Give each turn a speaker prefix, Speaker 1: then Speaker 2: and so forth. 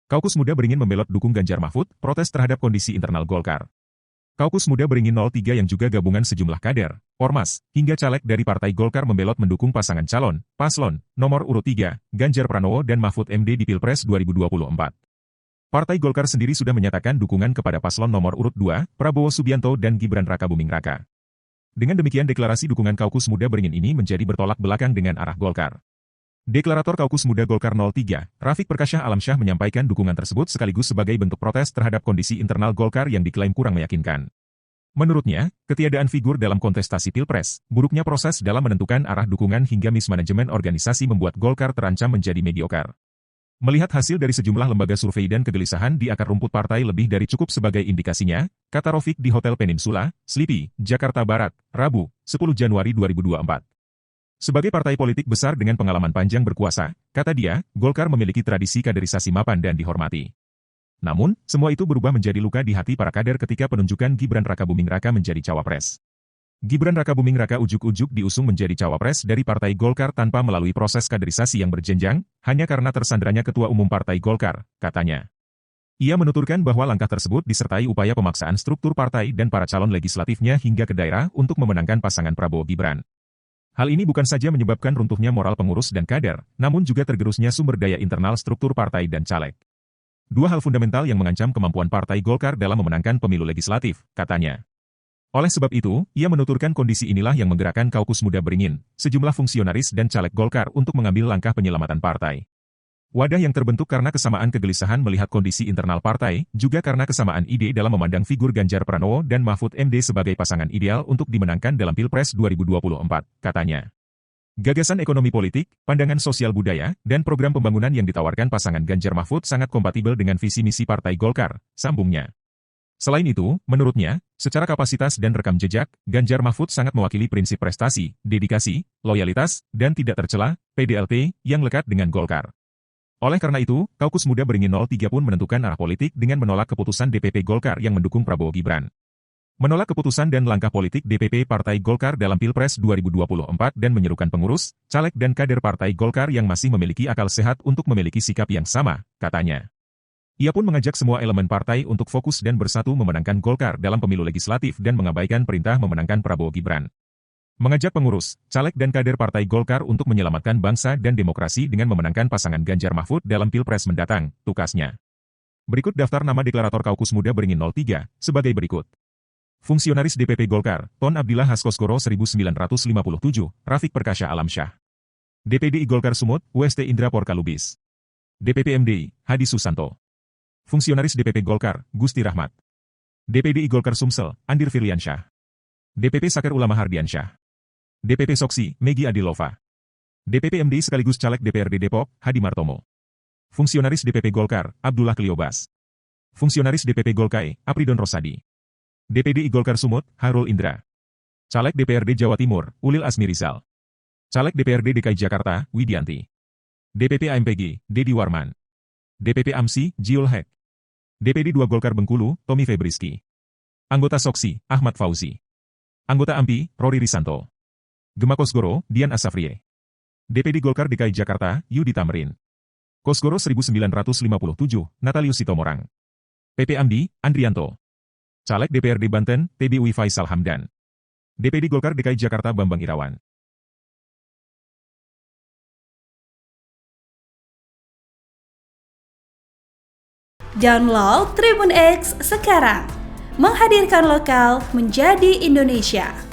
Speaker 1: Kaukus Muda Beringin membelot dukung Ganjar Mahfud, protes terhadap kondisi internal Golkar. Kaukus Muda Beringin 03 yang juga gabungan sejumlah kader, ormas, hingga caleg dari Partai Golkar membelot mendukung pasangan calon, paslon, nomor urut 3, Ganjar Pranowo dan Mahfud MD di Pilpres 2024. Partai Golkar sendiri sudah menyatakan dukungan kepada paslon nomor urut 2, Prabowo Subianto dan Gibran Rakabuming Raka. Dengan demikian deklarasi dukungan Kaukus Muda Beringin ini menjadi bertolak belakang dengan arah Golkar. Deklarator Kaukus Muda Golkar 03, Rafiq Perkasyah Alamsyah menyampaikan dukungan tersebut sekaligus sebagai bentuk protes terhadap kondisi internal Golkar yang diklaim kurang meyakinkan. Menurutnya, ketiadaan figur dalam kontestasi Pilpres, buruknya proses dalam menentukan arah dukungan hingga mismanajemen organisasi membuat Golkar terancam menjadi mediocre. Melihat hasil dari sejumlah lembaga survei dan kegelisahan di akar rumput partai lebih dari cukup sebagai indikasinya, kata Rafiq di Hotel Peninsula, Sleepy, Jakarta Barat, Rabu, 10 Januari 2024. Sebagai partai politik besar dengan pengalaman panjang berkuasa, kata dia, Golkar memiliki tradisi kaderisasi mapan dan dihormati. Namun, semua itu berubah menjadi luka di hati para kader ketika penunjukan Gibran Rakabuming Raka menjadi cawapres. Gibran Rakabuming Raka ujuk-ujuk diusung menjadi cawapres dari Partai Golkar tanpa melalui proses kaderisasi yang berjenjang, hanya karena tersandranya Ketua Umum Partai Golkar, katanya. Ia menuturkan bahwa langkah tersebut disertai upaya pemaksaan struktur partai dan para calon legislatifnya hingga ke daerah untuk memenangkan pasangan Prabowo Gibran. Hal ini bukan saja menyebabkan runtuhnya moral pengurus dan kader, namun juga tergerusnya sumber daya internal struktur partai dan caleg. Dua hal fundamental yang mengancam kemampuan Partai Golkar dalam memenangkan pemilu legislatif, katanya. Oleh sebab itu, ia menuturkan kondisi inilah yang menggerakkan Kaukus Muda Beringin, sejumlah fungsionaris dan caleg Golkar untuk mengambil langkah penyelamatan partai. Wadah yang terbentuk karena kesamaan kegelisahan melihat kondisi internal partai, juga karena kesamaan ide dalam memandang figur Ganjar Pranowo dan Mahfud MD sebagai pasangan ideal untuk dimenangkan dalam Pilpres 2024, katanya. Gagasan ekonomi politik, pandangan sosial budaya, dan program pembangunan yang ditawarkan pasangan Ganjar Mahfud sangat kompatibel dengan visi misi Partai Golkar, sambungnya. Selain itu, menurutnya, secara kapasitas dan rekam jejak, Ganjar Mahfud sangat mewakili prinsip prestasi, dedikasi, loyalitas, dan tidak tercela, PDLT, yang lekat dengan Golkar. Oleh karena itu, Kaukus Muda Beringin 03 pun menentukan arah politik dengan menolak keputusan DPP Golkar yang mendukung Prabowo Gibran. Menolak keputusan dan langkah politik DPP Partai Golkar dalam Pilpres 2024 dan menyerukan pengurus, caleg dan kader Partai Golkar yang masih memiliki akal sehat untuk memiliki sikap yang sama, katanya. Ia pun mengajak semua elemen partai untuk fokus dan bersatu memenangkan Golkar dalam pemilu legislatif dan mengabaikan perintah memenangkan Prabowo Gibran. Mengajak pengurus, caleg dan kader Partai Golkar untuk menyelamatkan bangsa dan demokrasi dengan memenangkan pasangan Ganjar Mahfud dalam Pilpres mendatang, tukasnya. Berikut daftar nama deklarator Kaukus Muda Beringin 03, sebagai berikut. Fungsionaris DPP Golkar, Ton Abdillah Haskosgoro 1957, Rafiq Perkasyah Alamsyah. DPDI Golkar Sumut, UST Indra Porkalubis. DPP MDI, Hadi Susanto. Fungsionaris DPP Golkar, Gusti Rahmat. DPDI Golkar Sumsel, Andir Firliansyah. DPP Saker Ulama Hardiansyah. DPP Soksi, Megi Adilova. DPP MDI sekaligus caleg DPRD Depok, Hadi Martomo. Fungsionaris DPP Golkar, Abdullah Kliobas. Fungsionaris DPP Golkai, Apridon Rosadi. DPDI Golkar Sumut, Hairul Indra. Caleg DPRD Jawa Timur, Ulil Asmi Rizal. Caleg DPRD DKI Jakarta, Widianti. DPP AMPG, Dedi Warman. DPP AMSI, Jiul Hek. DPD 2 Golkar Bengkulu, Tommy Febriski. Anggota Soksi, Ahmad Fauzi. Anggota AMPI, Rory Risanto. Gema Kosgoro, Dian Asafrie. DPD Golkar DKI Jakarta, Yudi Tamrin. Kosgoro 1957, Natalius Sitomorang. PP AMDI, Andrianto. Caleg DPRD Banten, TBW Faisal Hamdan. DPD Golkar DKI Jakarta Bambang Irawan.
Speaker 2: Download Tribun X sekarang. Menghadirkan lokal menjadi Indonesia.